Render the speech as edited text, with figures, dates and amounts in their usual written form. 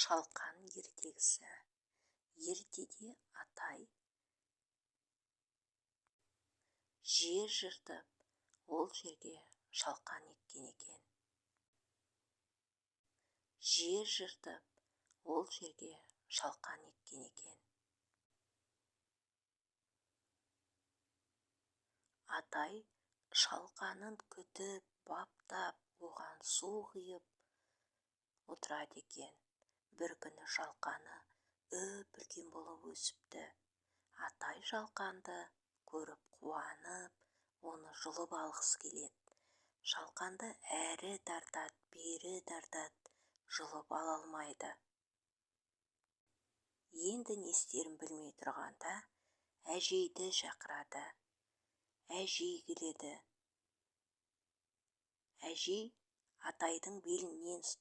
Шалқан ертегісі. Ертеде атай жер жыртып, ол жерге шалқан еккен екен. Жер жыртып, ол жерге шалқан еккен екен. Атай шалқанын күтіп, баптап, оған су құйып отырады екен. Бір күні шалқаны үлкен болып өсіпті. Атай шалқанды көріп қуанып, оны жұлып алғысы келеді. Шалқанды әрі тартады, бері тартады, жұлып ала алмайды. Енді не істерін білмей тұрғанда, әжейді шақырады. Әжей келеді. Әжей атайдың белінен ұстайды.